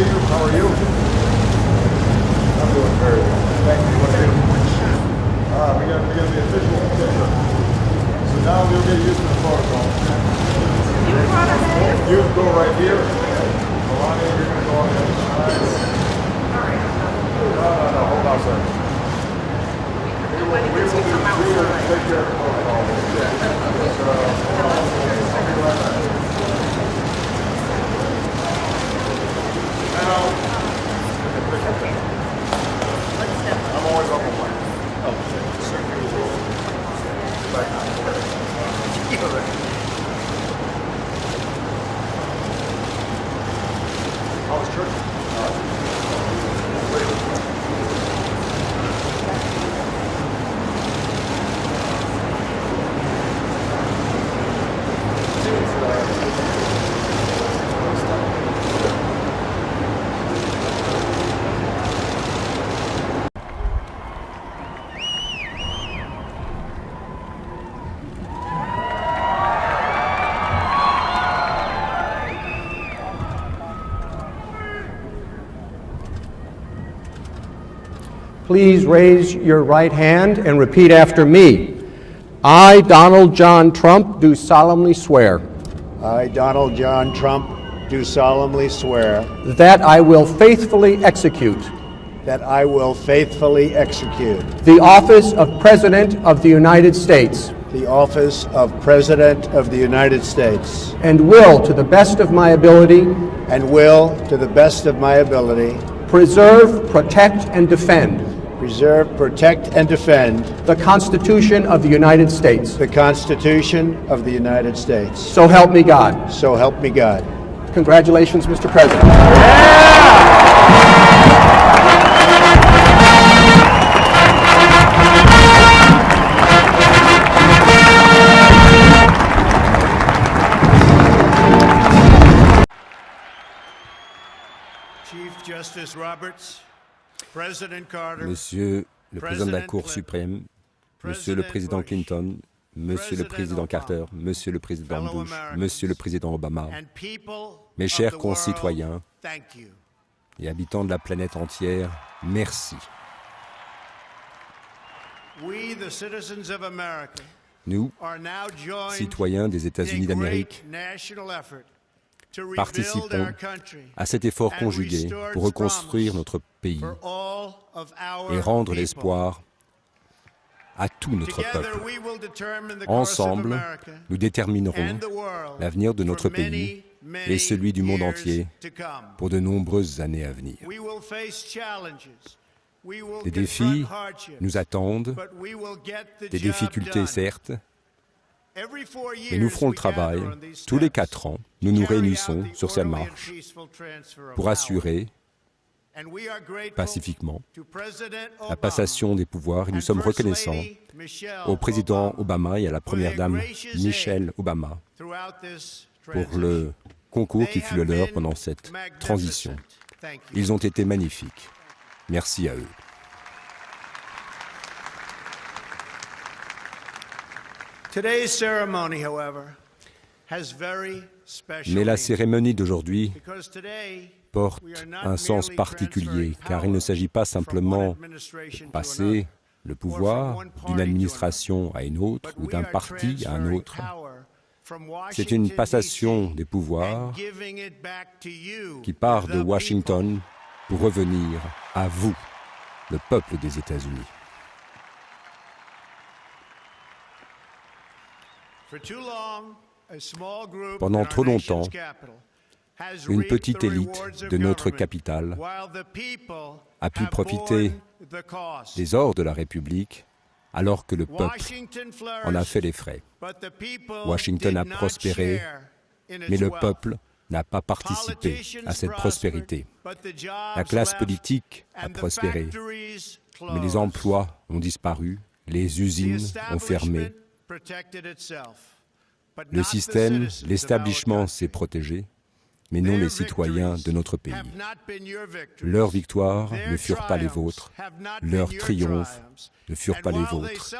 see you. How are you? I'm doing very well. Thank you. We got the official picture. So now we'll get used to the protocol. You go right here. Melania, you're going to go on the other side. No, hold on a second. We will take care of the protocol. I'll be right back. Now, I'm always up on one. Oh, shit. How was church? Please raise your right hand and repeat after me. I, Donald John Trump, do solemnly swear I, Donald John Trump, do solemnly swear that I will faithfully execute that I will faithfully execute the office of President of the United States the office of President of the United States and will, to the best of my ability, and will, to the best of my ability, preserve, protect, and defend preserve, protect, and defend the Constitution of the United States. the Constitution of the United States. So help me God. So help me God. Congratulations, Mr. President. Chief Justice Roberts, President Carter, Monsieur le Président de la Cour suprême, Monsieur le Président Clinton, Monsieur le Président Carter, Monsieur le Président Bush, Monsieur le Président Obama, mes chers concitoyens et habitants de la planète entière, merci. Nous, citoyens des États-Unis d'Amérique, participons à cet effort conjugué pour reconstruire notre pays et rendre l'espoir à tout notre peuple. Ensemble, nous déterminerons l'avenir de notre pays et celui du monde entier pour de nombreuses années à venir. Des défis nous attendent, des difficultés certes, mais nous ferons le travail. Tous les 4 ans, nous nous réunissons sur cette marche pour assurer pacifiquement la passation des pouvoirs et nous sommes reconnaissants au président Obama et à la première dame Michelle Obama pour le concours qui fut le leur pendant cette transition. Ils ont été magnifiques. Merci à eux. Mais la cérémonie d'aujourd'hui porte un sens particulier, car il ne s'agit pas simplement de passer le pouvoir d'une administration à une autre ou d'un parti à un autre. C'est une passation des pouvoirs qui part de Washington pour revenir à vous, le peuple des États-Unis. Pendant trop longtemps, une petite élite de notre capitale a pu profiter des ors de la République alors que le peuple en a fait les frais. Washington a prospéré, mais le peuple n'a pas participé à cette prospérité. La classe politique a prospéré, mais les emplois ont disparu, les usines ont fermé. Le système, l'establishment s'est protégé, mais non les citoyens de notre pays. Leurs victoires ne furent pas les vôtres, leurs triomphes ne furent pas les vôtres.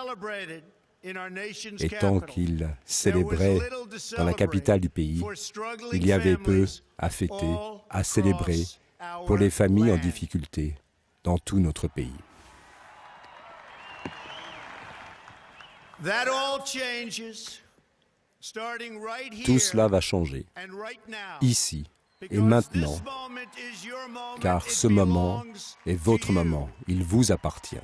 Et tant qu'ils célébraient dans la capitale du pays, il y avait peu à fêter, à célébrer pour les familles en difficulté dans tout notre pays. Tout cela va changer, ici et maintenant, car ce moment est votre moment, il vous appartient.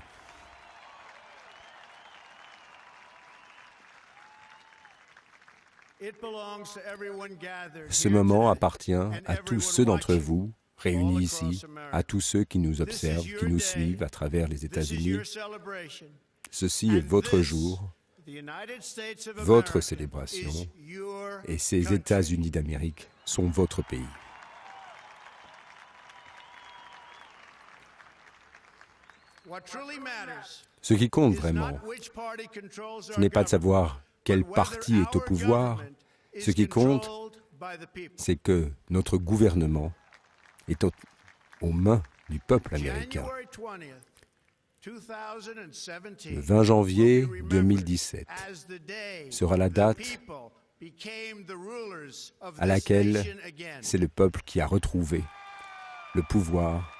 Ce moment appartient à tous ceux d'entre vous réunis ici, à tous ceux qui nous observent, qui nous suivent à travers les États-Unis. Ceci est votre jour, votre célébration, et ces États-Unis d'Amérique sont votre pays. Ce qui compte vraiment, ce n'est pas de savoir quel parti est au pouvoir. Ce qui compte, c'est que notre gouvernement est aux mains du peuple américain. Le 20 janvier 2017 sera la date à laquelle c'est le peuple qui a retrouvé le pouvoir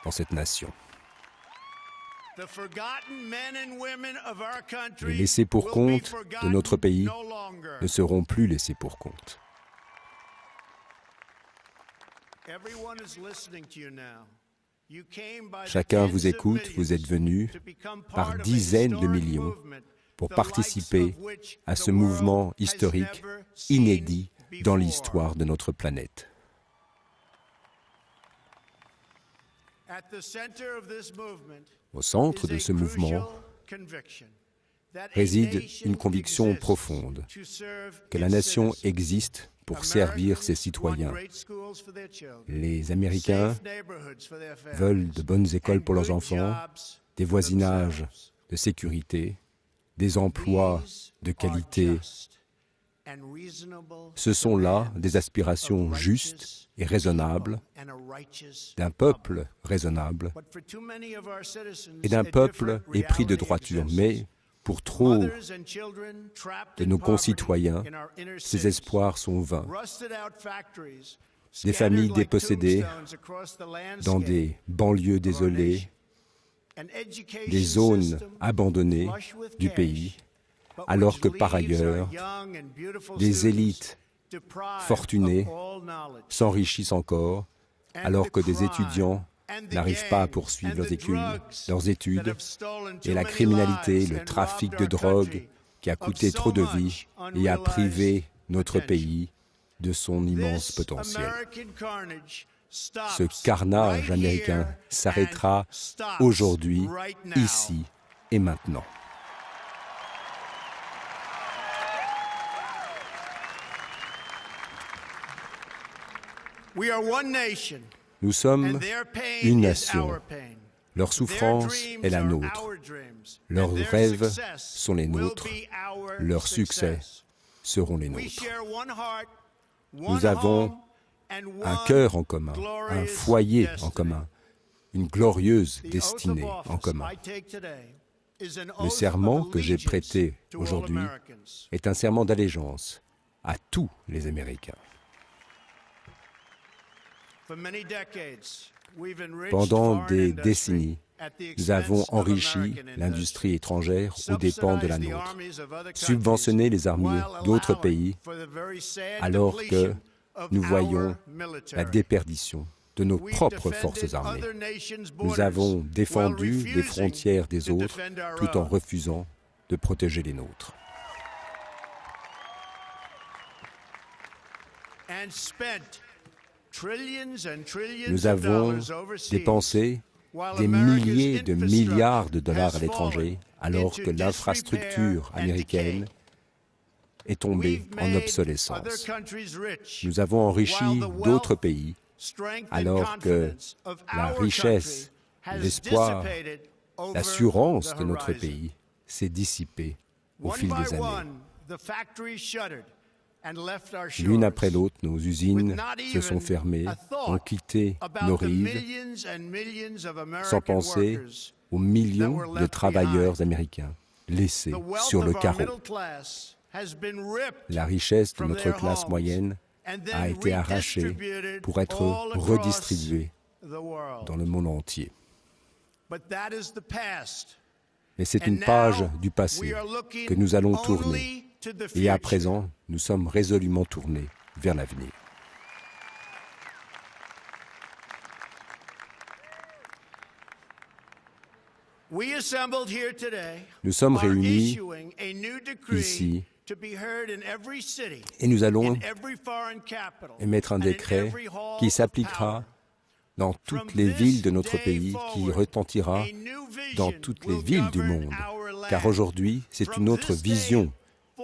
dans cette nation. Les laissés pour compte de notre pays ne seront plus laissés pour compte. Chacun vous écoute, vous êtes venus par dizaines de millions pour participer à ce mouvement historique inédit dans l'histoire de notre planète. Au centre de ce mouvement réside une conviction profonde que la nation existe pour servir ses citoyens. Les Américains veulent de bonnes écoles pour leurs enfants, des voisinages de sécurité, des emplois de qualité. Ce sont là des aspirations justes et raisonnables d'un peuple raisonnable et d'un peuple épris de droiture. Mais pour trop de nos concitoyens, ces espoirs sont vains. Des familles dépossédées dans des banlieues désolées, des zones abandonnées du pays, alors que par ailleurs, des élites fortunées s'enrichissent encore, alors que des étudiants n'arrivent pas à poursuivre leurs études, et la criminalité, le trafic de drogue qui a coûté trop de vies et a privé notre pays de son immense potentiel. Ce carnage américain s'arrêtera aujourd'hui, ici et maintenant. Nous sommes une nation. Leur souffrance est la nôtre. Leurs rêves sont les nôtres. Leurs succès seront les nôtres. Nous avons un cœur en commun, un foyer en commun, une glorieuse destinée en commun. Le serment que j'ai prêté aujourd'hui est un serment d'allégeance à tous les Américains. Pendant des décennies, nous avons enrichi l'industrie étrangère aux dépens de la nôtre, subventionné les armées d'autres pays, alors que nous voyons la déperdition de nos propres forces armées. Nous avons défendu les frontières des autres tout en refusant de protéger les nôtres. Nous avons dépensé des milliers de milliards de dollars à l'étranger, alors que l'infrastructure américaine est tombée en obsolescence. Nous avons enrichi d'autres pays, alors que la richesse, l'espoir, l'assurance de notre pays s'est dissipée au fil des années. L'une après l'autre, nos usines se sont fermées, ont quitté nos rives, sans penser aux millions de travailleurs américains laissés sur le carreau. La richesse de notre classe moyenne a été arrachée pour être redistribuée dans le monde entier. Mais c'est une page du passé que nous allons tourner. Et à présent, nous sommes résolument tournés vers l'avenir. Nous sommes réunis ici et nous allons émettre un décret qui s'appliquera dans toutes les villes de notre pays, qui retentira dans toutes les villes du monde. Car aujourd'hui, c'est une autre vision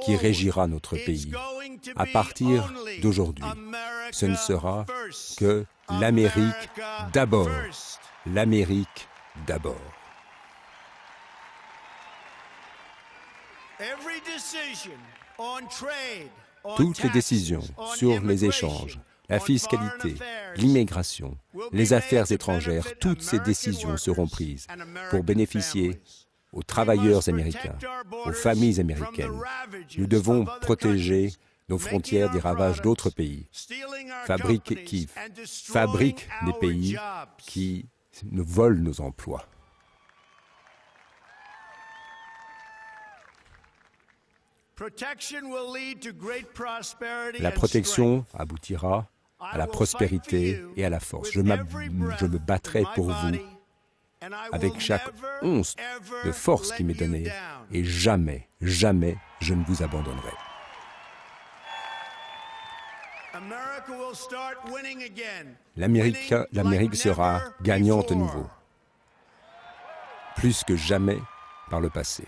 qui régira notre pays. À partir d'aujourd'hui, ce ne sera que l'Amérique d'abord. L'Amérique d'abord. Toutes les décisions sur les échanges, la fiscalité, l'immigration, les affaires étrangères, toutes ces décisions seront prises pour bénéficier aux travailleurs américains, aux familles américaines. Nous devons protéger nos frontières des ravages d'autres pays, qui fabriquent des pays qui nous volent nos emplois. La protection aboutira à la prospérité et à la force. Je me battrai pour vous avec chaque once de force qui m'est donnée et jamais, jamais je ne vous abandonnerai. L'Amérique sera gagnante de nouveau, plus que jamais par le passé.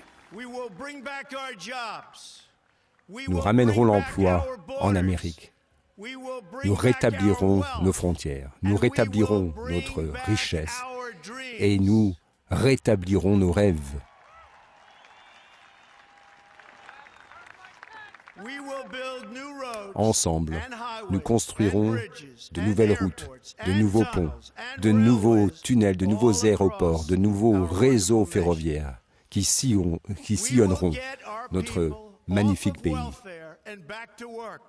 Nous ramènerons l'emploi en Amérique. Nous rétablirons nos frontières. Nous rétablirons notre richesse. Et nous rétablirons nos rêves. Ensemble, nous construirons de nouvelles routes, de nouveaux ponts, de nouveaux tunnels, de nouveaux aéroports, de nouveaux réseaux ferroviaires qui sillonneront notre magnifique pays.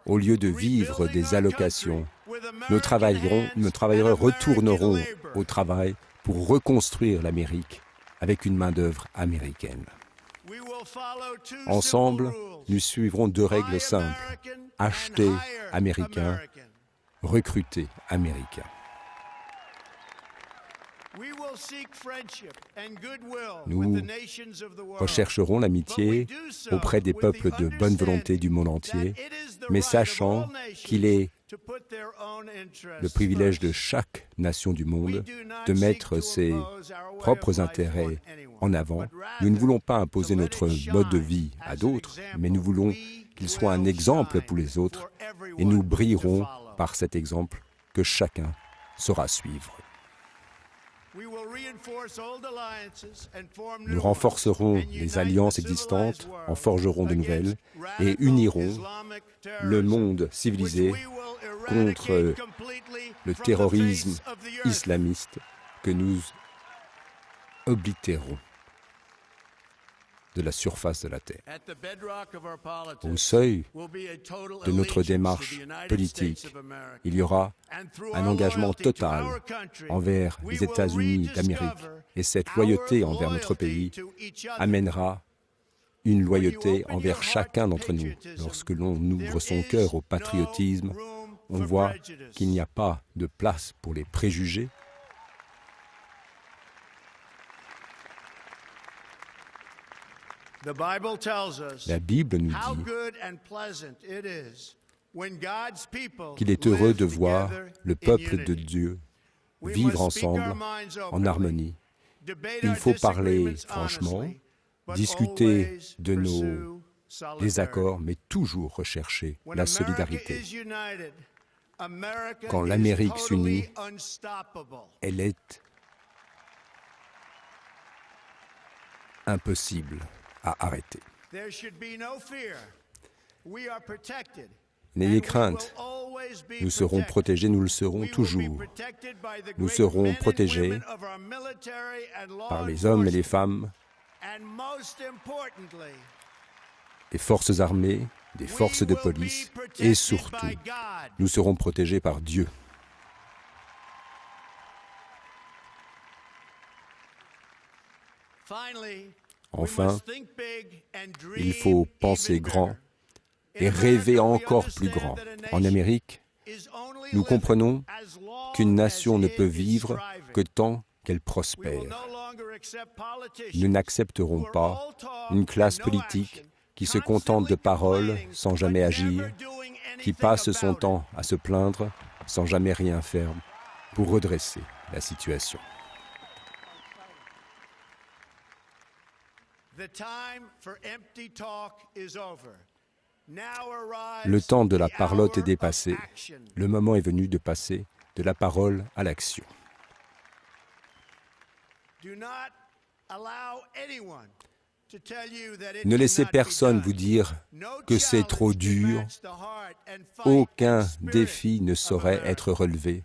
Au lieu de vivre des allocations, nos travailleurs retourneront au travail pour reconstruire l'Amérique avec une main-d'œuvre américaine. Ensemble, nous suivrons 2 règles simples. Acheter américain, recruter américain. Nous rechercherons l'amitié auprès des peuples de bonne volonté du monde entier, mais sachant qu'il est le privilège de chaque nation du monde de mettre ses propres intérêts en avant. Nous ne voulons pas imposer notre mode de vie à d'autres, mais nous voulons qu'il soit un exemple pour les autres, et nous brillerons par cet exemple que chacun saura suivre. Nous renforcerons les alliances existantes, en forgerons de nouvelles et unirons le monde civilisé contre le terrorisme islamiste que nous oblitérons de la surface de la Terre. Au seuil de notre démarche politique, il y aura un engagement total envers les États-Unis d'Amérique, et cette loyauté envers notre pays amènera une loyauté envers chacun d'entre nous. Lorsque l'on ouvre son cœur au patriotisme, on voit qu'il n'y a pas de place pour les préjugés. La Bible nous dit qu'il est heureux de voir le peuple de Dieu vivre ensemble en harmonie. Il faut parler franchement, discuter de nos désaccords, mais toujours rechercher la solidarité. Quand l'Amérique s'unit, elle est impossible à arrêter. N'ayez crainte, nous serons protégés, nous le serons toujours. Nous serons protégés par les hommes et les femmes des forces armées, des forces de police, et surtout, nous serons protégés par Dieu. Enfin, il faut penser grand et rêver encore plus grand. En Amérique, nous comprenons qu'une nation ne peut vivre que tant qu'elle prospère. Nous n'accepterons pas une classe politique qui se contente de paroles sans jamais agir, qui passe son temps à se plaindre sans jamais rien faire pour redresser la situation. Le temps de la parlotte est dépassé. Le moment est venu de passer de la parole à l'action. Ne laissez personne vous dire que c'est trop dur. Aucun défi ne saurait être relevé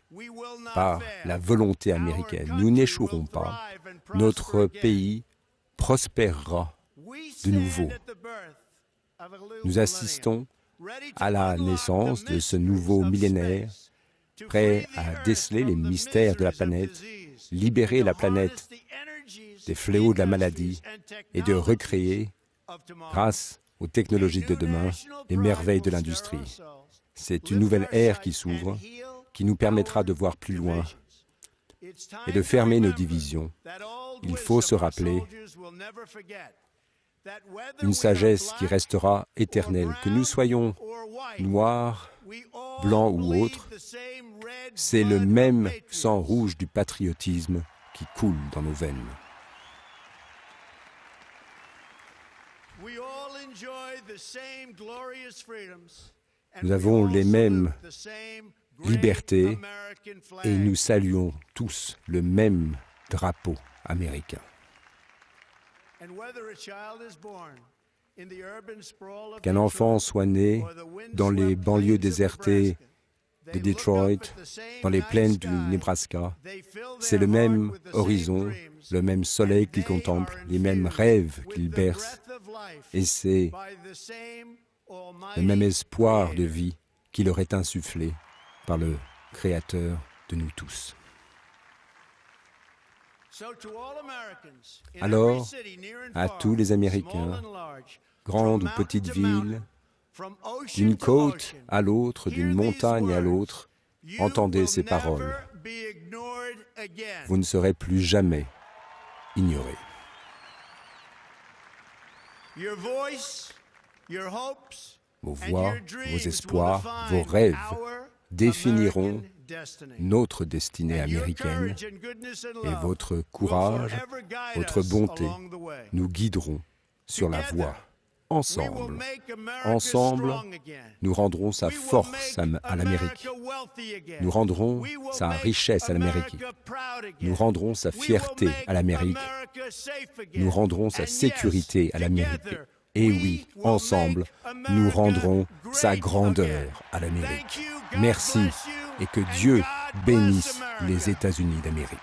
par la volonté américaine. Nous n'échouerons pas. Notre pays prospérera de nouveau. Nous assistons à la naissance de ce nouveau millénaire, prêt à déceler les mystères de la planète, libérer la planète des fléaux de la maladie et de recréer, grâce aux technologies de demain, les merveilles de l'industrie. C'est une nouvelle ère qui s'ouvre, qui nous permettra de voir plus loin et de fermer nos divisions. Il faut se rappeler une sagesse qui restera éternelle. Que nous soyons noirs, blancs ou autres, c'est le même sang rouge du patriotisme qui coule dans nos veines. Nous avons les mêmes libertés et nous saluons tous le même drapeau américain. Qu'un enfant soit né dans les banlieues désertées de Detroit, dans les plaines du Nebraska, c'est le même horizon, le même soleil qu'il contemple, les mêmes rêves qu'il berce, et c'est le même espoir de vie qui leur est insufflé par le Créateur de nous tous. Alors, à tous les Américains, grandes ou petites villes, d'une côte à l'autre, d'une montagne à l'autre, entendez ces paroles. Vous ne serez plus jamais ignorés. Vos voix, vos espoirs, vos rêves définiront notre destinée américaine et votre courage, votre bonté nous guideront sur la voie. Ensemble, nous rendrons sa force à l'Amérique. Nous rendrons sa richesse à l'Amérique. Nous rendrons sa fierté à l'Amérique. Nous rendrons sa sécurité à l'Amérique. Et oui, ensemble, nous rendrons sa grandeur à l'Amérique. Merci et que Dieu bénisse les États-Unis d'Amérique.